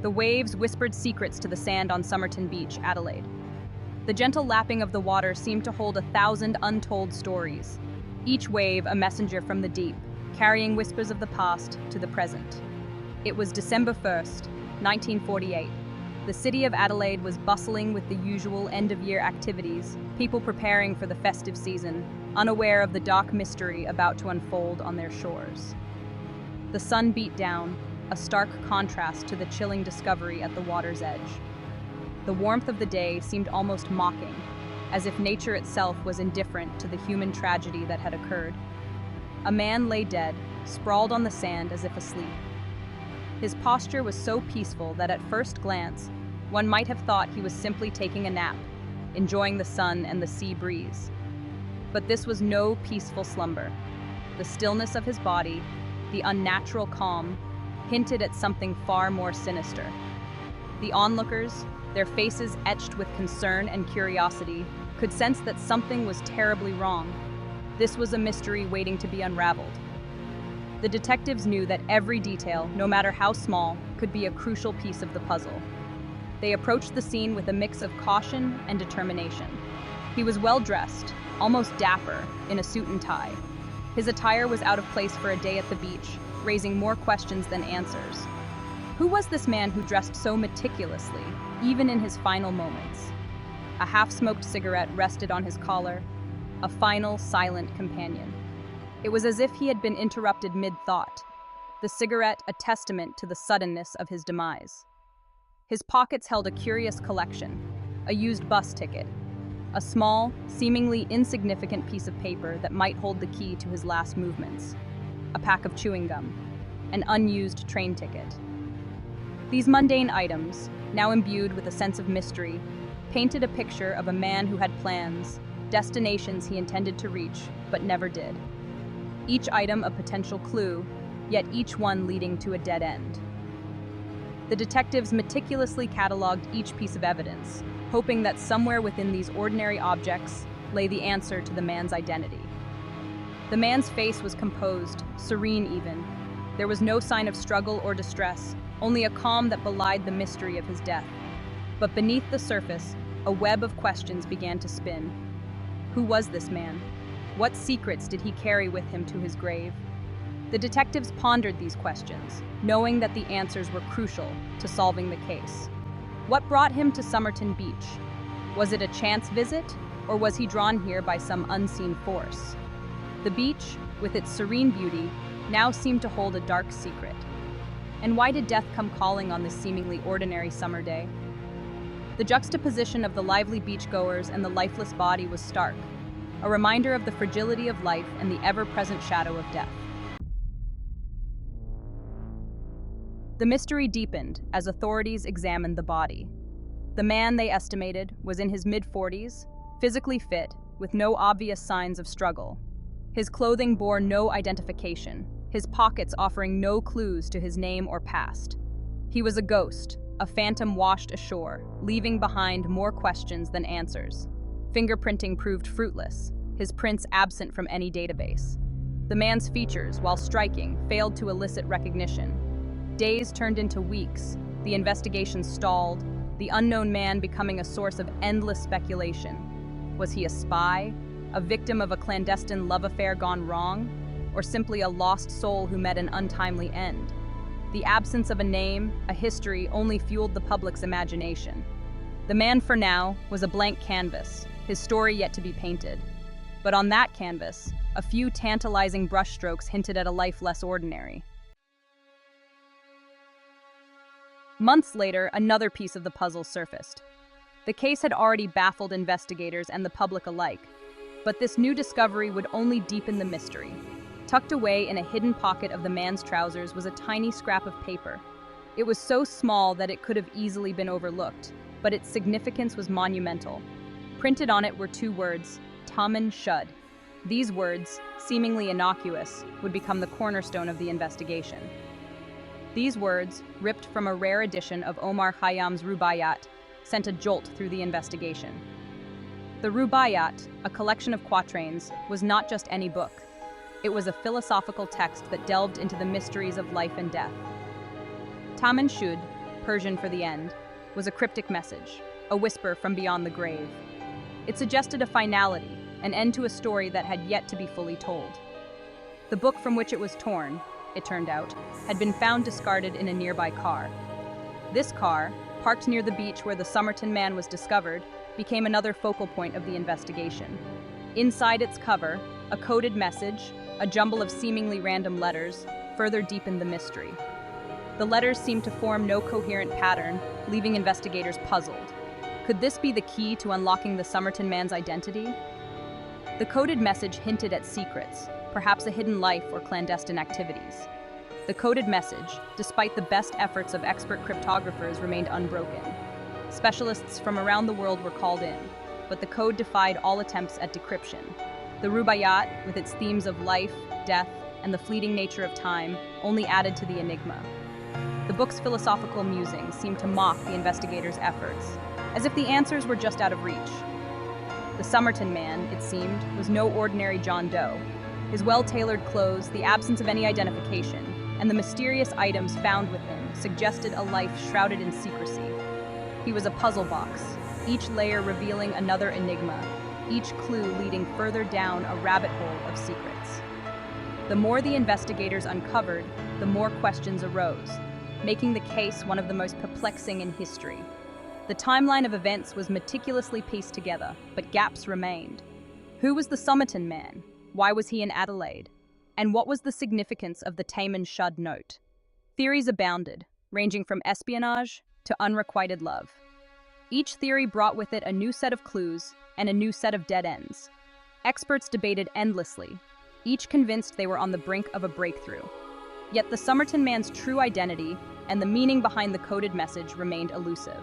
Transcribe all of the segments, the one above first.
The waves whispered secrets to the sand on Somerton Beach, Adelaide. The gentle lapping of the water seemed to hold 1,000 untold stories, each wave a messenger from the deep, carrying whispers of the past to the present. It was December 1st, 1948. The city of Adelaide was bustling with the usual end-of-year activities, people preparing for the festive season, unaware of the dark mystery about to unfold on their shores. The sun beat down, a stark contrast to the chilling discovery at the water's edge. The warmth of the day seemed almost mocking, as if nature itself was indifferent to the human tragedy that had occurred. A man lay dead, sprawled on the sand as if asleep. His posture was so peaceful that at first glance, one might have thought he was simply taking a nap, enjoying the sun and the sea breeze. But this was no peaceful slumber. The stillness of his body, the unnatural calm, hinted at something far more sinister. The onlookers, their faces etched with concern and curiosity, could sense that something was terribly wrong. This was a mystery waiting to be unraveled. The detectives knew that every detail, no matter how small, could be a crucial piece of the puzzle. They approached the scene with a mix of caution and determination. He was well-dressed, almost dapper, in a suit and tie. His attire was out of place for a day at the beach, raising more questions than answers. Who was this man who dressed so meticulously, even in his final moments? A half-smoked cigarette rested on his collar, a final, silent companion. It was as if he had been interrupted mid-thought, the cigarette a testament to the suddenness of his demise. His pockets held a curious collection, a used bus ticket, a small, seemingly insignificant piece of paper that might hold the key to his last movements, a pack of chewing gum, an unused train ticket. These mundane items, now imbued with a sense of mystery, painted a picture of a man who had plans, destinations he intended to reach, but never did. Each item a potential clue, yet each one leading to a dead end. The detectives meticulously cataloged each piece of evidence, hoping that somewhere within these ordinary objects lay the answer to the man's identity. The man's face was composed, serene even. There was no sign of struggle or distress, only a calm that belied the mystery of his death. But beneath the surface, a web of questions began to spin. Who was this man? What secrets did he carry with him to his grave? The detectives pondered these questions, knowing that the answers were crucial to solving the case. What brought him to Somerton Beach? Was it a chance visit, or was he drawn here by some unseen force? The beach, with its serene beauty, now seemed to hold a dark secret. And why did death come calling on this seemingly ordinary summer day? The juxtaposition of the lively beachgoers and the lifeless body was stark, a reminder of the fragility of life and the ever-present shadow of death. The mystery deepened as authorities examined the body. The man, they estimated, was in his mid-40s, physically fit, with no obvious signs of struggle. His clothing bore no identification, his pockets offering no clues to his name or past. He was a ghost, a phantom washed ashore, leaving behind more questions than answers. Fingerprinting proved fruitless, his prints absent from any database. The man's features, while striking, failed to elicit recognition. Days turned into weeks, the investigation stalled, the unknown man becoming a source of endless speculation. Was he a spy, a victim of a clandestine love affair gone wrong, or simply a lost soul who met an untimely end? The absence of a name, a history, only fueled the public's imagination. The man, for now, was a blank canvas, his story yet to be painted. But on that canvas, a few tantalizing brushstrokes hinted at a life less ordinary. Months later, another piece of the puzzle surfaced. The case had already baffled investigators and the public alike, but this new discovery would only deepen the mystery. Tucked away in a hidden pocket of the man's trousers was a tiny scrap of paper. It was so small that it could have easily been overlooked, but its significance was monumental. Printed on it were two words, Taman Shud. These words, seemingly innocuous, would become the cornerstone of the investigation. These words, ripped from a rare edition of Omar Khayyam's Rubaiyat, sent a jolt through the investigation. The Rubaiyat, a collection of quatrains, was not just any book. It was a philosophical text that delved into the mysteries of life and death. Taman Shud, Persian for the end, was a cryptic message, a whisper from beyond the grave. It suggested a finality, an end to a story that had yet to be fully told. The book from which it was torn, it turned out, had been found discarded in a nearby car. This car, parked near the beach where the Somerton Man was discovered, became another focal point of the investigation. Inside its cover, a coded message, a jumble of seemingly random letters, further deepened the mystery. The letters seemed to form no coherent pattern, leaving investigators puzzled. Could this be the key to unlocking the Somerton Man's identity? The coded message hinted at secrets, perhaps a hidden life or clandestine activities. The coded message, despite the best efforts of expert cryptographers, remained unbroken. Specialists from around the world were called in, but the code defied all attempts at decryption. The Rubaiyat, with its themes of life, death, and the fleeting nature of time, only added to the enigma. The book's philosophical musings seemed to mock the investigators' efforts, as if the answers were just out of reach. The Somerton Man, it seemed, was no ordinary John Doe. His well-tailored clothes, the absence of any identification, and the mysterious items found with him suggested a life shrouded in secrecy. He was a puzzle box, each layer revealing another enigma, each clue leading further down a rabbit hole of secrets. The more the investigators uncovered, the more questions arose, making the case one of the most perplexing in history. The timeline of events was meticulously pieced together, but gaps remained. Who was the Somerton Man? Why was he in Adelaide? And what was the significance of the Taman Shud note? Theories abounded, ranging from espionage to unrequited love. Each theory brought with it a new set of clues and a new set of dead ends. Experts debated endlessly, each convinced they were on the brink of a breakthrough. Yet the Somerton Man's true identity and the meaning behind the coded message remained elusive.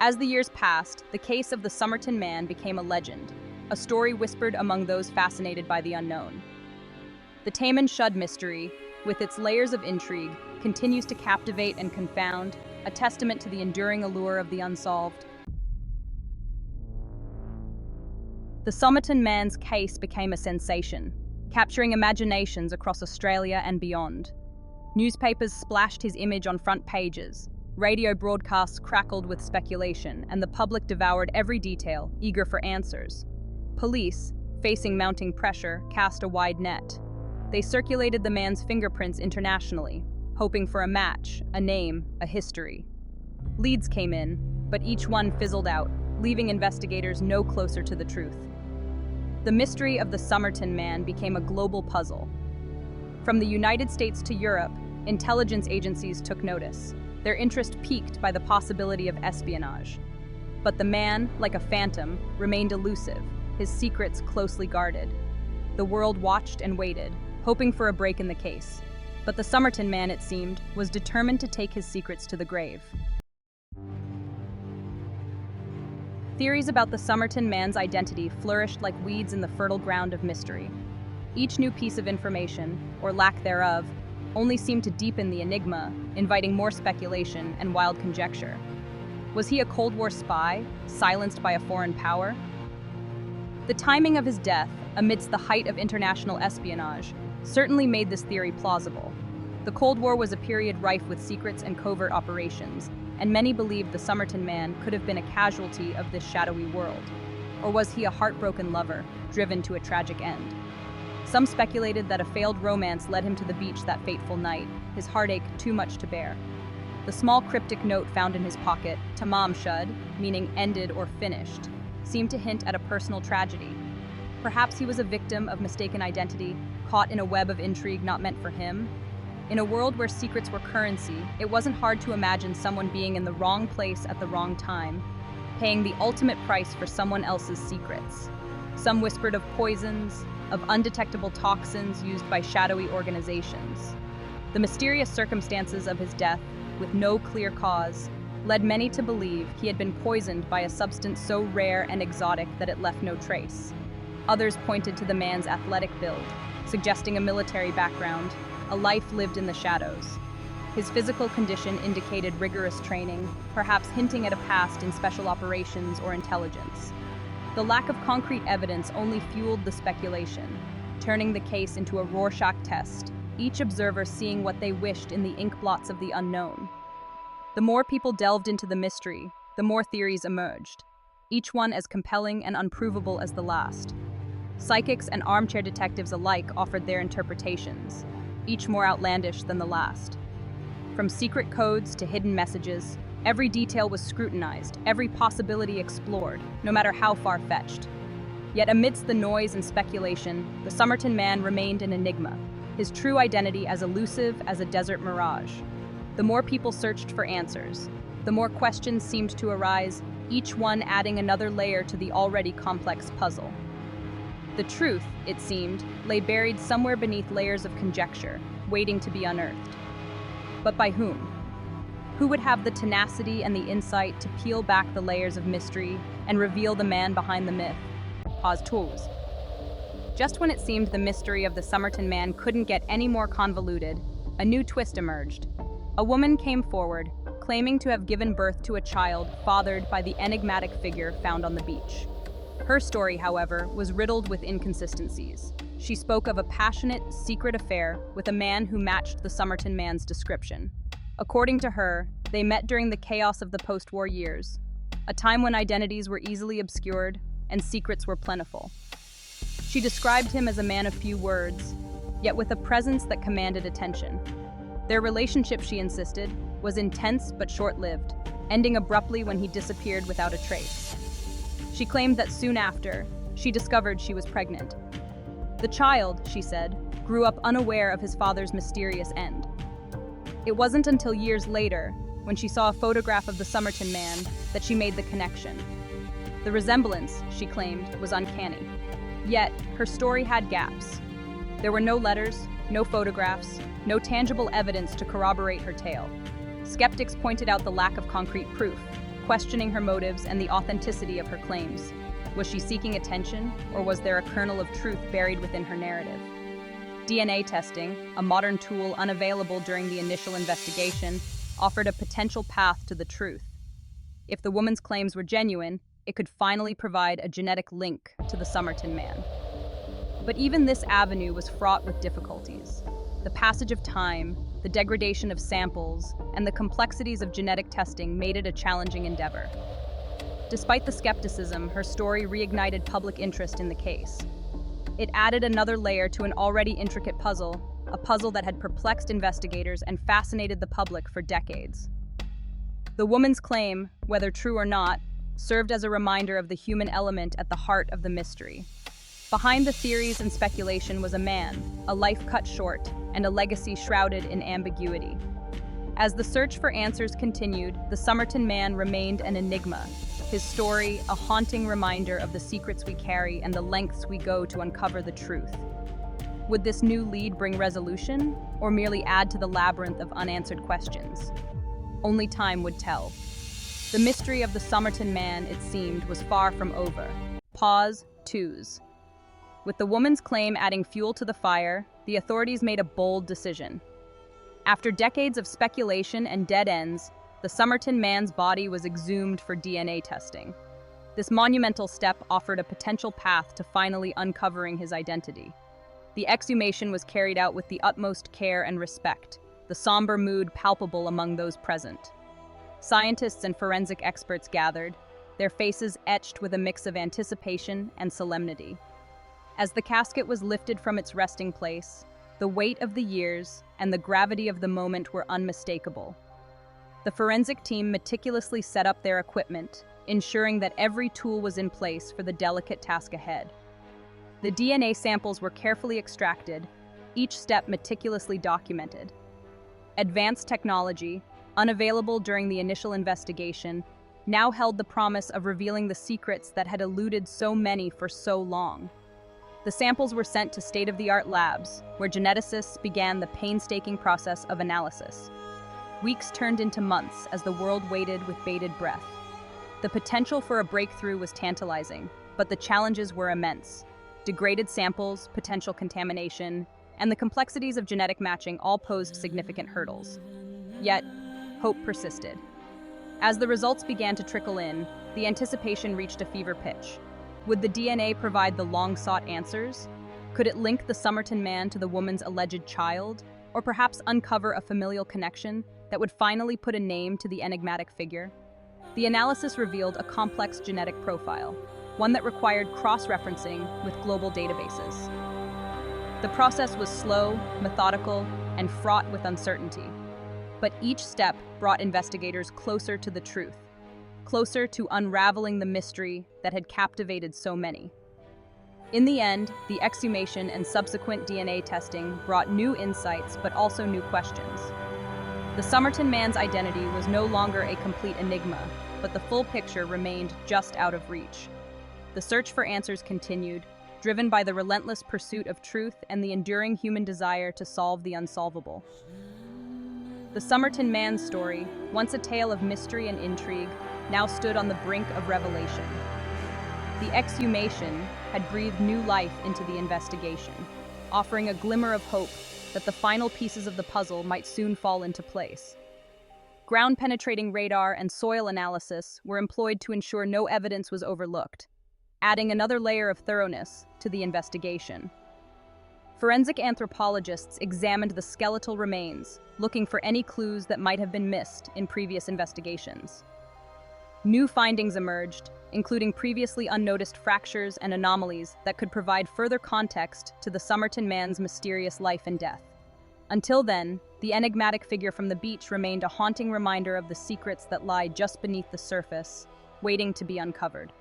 As the years passed, the case of the Somerton Man became a legend, a story whispered among those fascinated by the unknown. The Taman Shud mystery, with its layers of intrigue, continues to captivate and confound, a testament to the enduring allure of the unsolved. The Somerton Man's case became a sensation, capturing imaginations across Australia and beyond. Newspapers splashed his image on front pages, radio broadcasts crackled with speculation, and the public devoured every detail, eager for answers. Police, facing mounting pressure, cast a wide net. They circulated the man's fingerprints internationally, hoping for a match, a name, a history. Leads came in, but each one fizzled out, leaving investigators no closer to the truth. The mystery of the Somerton Man became a global puzzle. From the United States to Europe, intelligence agencies took notice, their interest piqued by the possibility of espionage. But the man, like a phantom, remained elusive, his secrets closely guarded. The world watched and waited, hoping for a break in the case. But the Somerton Man, it seemed, was determined to take his secrets to the grave. Theories about the Somerton Man's identity flourished like weeds in the fertile ground of mystery. Each new piece of information, or lack thereof, only seemed to deepen the enigma, inviting more speculation and wild conjecture. Was he a Cold War spy, silenced by a foreign power? The timing of his death, amidst the height of international espionage, certainly made this theory plausible. The Cold War was a period rife with secrets and covert operations, and many believed the Somerton Man could have been a casualty of this shadowy world. Or was he a heartbroken lover, driven to a tragic end? Some speculated that a failed romance led him to the beach that fateful night, his heartache too much to bear. The small cryptic note found in his pocket, Tamam Shud, meaning ended or finished, seemed to hint at a personal tragedy. Perhaps he was a victim of mistaken identity, caught in a web of intrigue not meant for him. In a world where secrets were currency, it wasn't hard to imagine someone being in the wrong place at the wrong time, paying the ultimate price for someone else's secrets. Some whispered of poisons, of undetectable toxins used by shadowy organizations. The mysterious circumstances of his death, with no clear cause, led many to believe he had been poisoned by a substance so rare and exotic that it left no trace. Others pointed to the man's athletic build, suggesting a military background, a life lived in the shadows. His physical condition indicated rigorous training, perhaps hinting at a past in special operations or intelligence. The lack of concrete evidence only fueled the speculation, turning the case into a Rorschach test, each observer seeing what they wished in the ink blots of the unknown. The more people delved into the mystery, the more theories emerged, each one as compelling and unprovable as the last. Psychics and armchair detectives alike offered their interpretations, each more outlandish than the last. From secret codes to hidden messages, every detail was scrutinized, every possibility explored, no matter how far-fetched. Yet amidst the noise and speculation, the Somerton Man remained an enigma, his true identity as elusive as a desert mirage. The more people searched for answers, the more questions seemed to arise, each one adding another layer to the already complex puzzle. The truth, it seemed, lay buried somewhere beneath layers of conjecture, waiting to be unearthed. But by whom? Who would have the tenacity and the insight to peel back the layers of mystery and reveal the man behind the myth? Pause. Just when it seemed the mystery of the Somerton Man couldn't get any more convoluted, a new twist emerged. A woman came forward, claiming to have given birth to a child fathered by the enigmatic figure found on the beach. Her story, however, was riddled with inconsistencies. She spoke of a passionate, secret affair with a man who matched the Somerton Man's description. According to her, they met during the chaos of the post-war years, a time when identities were easily obscured and secrets were plentiful. She described him as a man of few words, yet with a presence that commanded attention. Their relationship, she insisted, was intense but short-lived, ending abruptly when he disappeared without a trace. She claimed that soon after, she discovered she was pregnant. The child, she said, grew up unaware of his father's mysterious end. It wasn't until years later, when she saw a photograph of the Somerton Man, that she made the connection. The resemblance, she claimed, was uncanny. Yet, her story had gaps. There were no letters, no photographs, no tangible evidence to corroborate her tale. Skeptics pointed out the lack of concrete proof, questioning her motives and the authenticity of her claims. Was she seeking attention, or was there a kernel of truth buried within her narrative? DNA testing, a modern tool unavailable during the initial investigation, offered a potential path to the truth. If the woman's claims were genuine, it could finally provide a genetic link to the Somerton Man. But even this avenue was fraught with difficulties. The passage of time, the degradation of samples, and the complexities of genetic testing made it a challenging endeavor. Despite the skepticism, her story reignited public interest in the case. It added another layer to an already intricate puzzle, a puzzle that had perplexed investigators and fascinated the public for decades. The woman's claim, whether true or not, served as a reminder of the human element at the heart of the mystery. Behind the theories and speculation was a man, a life cut short, and a legacy shrouded in ambiguity. As the search for answers continued, the Somerton Man remained an enigma, his story a haunting reminder of the secrets we carry and the lengths we go to uncover the truth. Would this new lead bring resolution, or merely add to the labyrinth of unanswered questions? Only time would tell. The mystery of the Somerton Man, it seemed, was far from over. Pause. With the woman's claim adding fuel to the fire, the authorities made a bold decision. After decades of speculation and dead ends, the Somerton Man's body was exhumed for DNA testing. This monumental step offered a potential path to finally uncovering his identity. The exhumation was carried out with the utmost care and respect, the somber mood palpable among those present. Scientists and forensic experts gathered, their faces etched with a mix of anticipation and solemnity. As the casket was lifted from its resting place, the weight of the years and the gravity of the moment were unmistakable. The forensic team meticulously set up their equipment, ensuring that every tool was in place for the delicate task ahead. The DNA samples were carefully extracted, each step meticulously documented. Advanced technology, unavailable during the initial investigation, now held the promise of revealing the secrets that had eluded so many for so long. The samples were sent to state-of-the-art labs, where geneticists began the painstaking process of analysis. Weeks turned into months as the world waited with bated breath. The potential for a breakthrough was tantalizing, but the challenges were immense. Degraded samples, potential contamination, and the complexities of genetic matching all posed significant hurdles. Yet, hope persisted. As the results began to trickle in, the anticipation reached a fever pitch. Would the DNA provide the long-sought answers? Could it link the Somerton Man to the woman's alleged child? Or perhaps uncover a familial connection that would finally put a name to the enigmatic figure? The analysis revealed a complex genetic profile, one that required cross-referencing with global databases. The process was slow, methodical, and fraught with uncertainty. But each step brought investigators closer to the truth, closer to unraveling the mystery that had captivated so many. In the end, the exhumation and subsequent DNA testing brought new insights but also new questions. The Somerton Man's identity was no longer a complete enigma, but the full picture remained just out of reach. The search for answers continued, driven by the relentless pursuit of truth and the enduring human desire to solve the unsolvable. The Somerton Man story, once a tale of mystery and intrigue, now stood on the brink of revelation. The exhumation had breathed new life into the investigation, offering a glimmer of hope that the final pieces of the puzzle might soon fall into place. Ground-penetrating radar and soil analysis were employed to ensure no evidence was overlooked, adding another layer of thoroughness to the investigation. Forensic anthropologists examined the skeletal remains, looking for any clues that might have been missed in previous investigations. New findings emerged, including previously unnoticed fractures and anomalies that could provide further context to the Somerton Man's mysterious life and death. Until then, the enigmatic figure from the beach remained a haunting reminder of the secrets that lie just beneath the surface, waiting to be uncovered.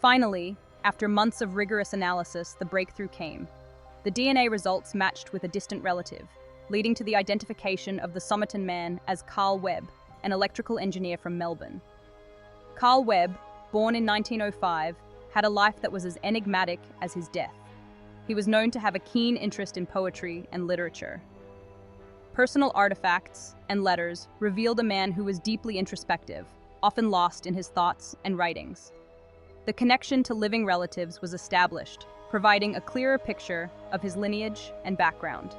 Finally, after months of rigorous analysis, the breakthrough came. The DNA results matched with a distant relative, leading to the identification of the Somerton Man as Carl Webb, an electrical engineer from Melbourne. Carl Webb, born in 1905, had a life that was as enigmatic as his death. He was known to have a keen interest in poetry and literature. Personal artifacts and letters revealed a man who was deeply introspective, often lost in his thoughts and writings. The connection to living relatives was established, providing a clearer picture of his lineage and background.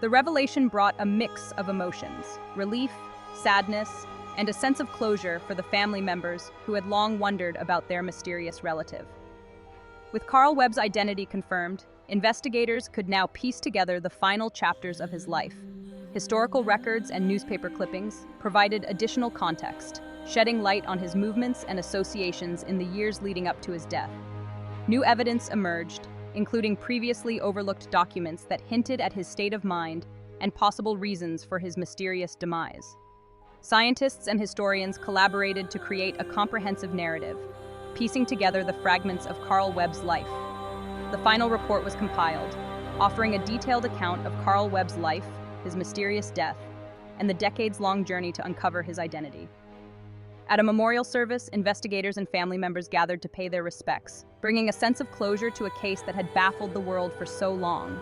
The revelation brought a mix of emotions: relief, sadness, and a sense of closure for the family members who had long wondered about their mysterious relative. With Carl Webb's identity confirmed, investigators could now piece together the final chapters of his life. Historical records and newspaper clippings provided additional context, shedding light on his movements and associations in the years leading up to his death. New evidence emerged, including previously overlooked documents that hinted at his state of mind and possible reasons for his mysterious demise. Scientists and historians collaborated to create a comprehensive narrative, piecing together the fragments of Carl Webb's life. The final report was compiled, offering a detailed account of Carl Webb's life, his mysterious death, and the decades-long journey to uncover his identity. At a memorial service, investigators and family members gathered to pay their respects, bringing a sense of closure to a case that had baffled the world for so long.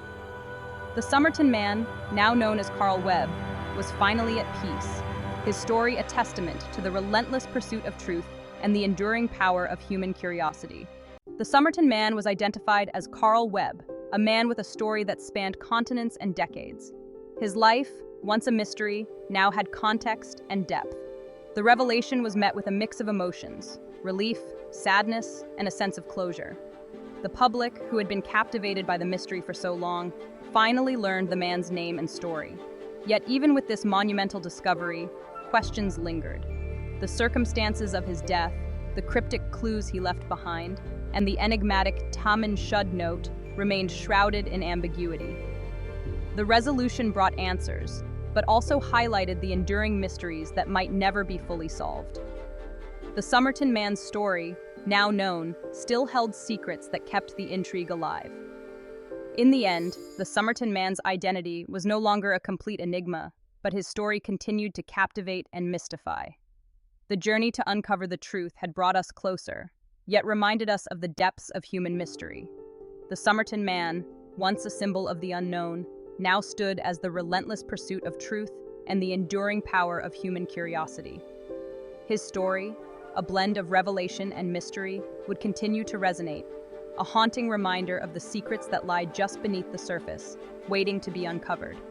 The Somerton Man, now known as Carl Webb, was finally at peace, his story a testament to the relentless pursuit of truth and the enduring power of human curiosity. The Somerton Man was identified as Carl Webb, a man with a story that spanned continents and decades. His life, once a mystery, now had context and depth. The revelation was met with a mix of emotions: relief, sadness, and a sense of closure. The public, who had been captivated by the mystery for so long, finally learned the man's name and story. Yet even with this monumental discovery, questions lingered. The circumstances of his death, the cryptic clues he left behind, and the enigmatic Taman Shud note remained shrouded in ambiguity. The resolution brought answers, but also highlighted the enduring mysteries that might never be fully solved. The Somerton Man's story, now known, still held secrets that kept the intrigue alive. In the end, the Somerton Man's identity was no longer a complete enigma, but his story continued to captivate and mystify. The journey to uncover the truth had brought us closer, yet reminded us of the depths of human mystery. The Somerton Man, once a symbol of the unknown, now stood as the relentless pursuit of truth and the enduring power of human curiosity. His story, a blend of revelation and mystery, would continue to resonate, a haunting reminder of the secrets that lie just beneath the surface, waiting to be uncovered.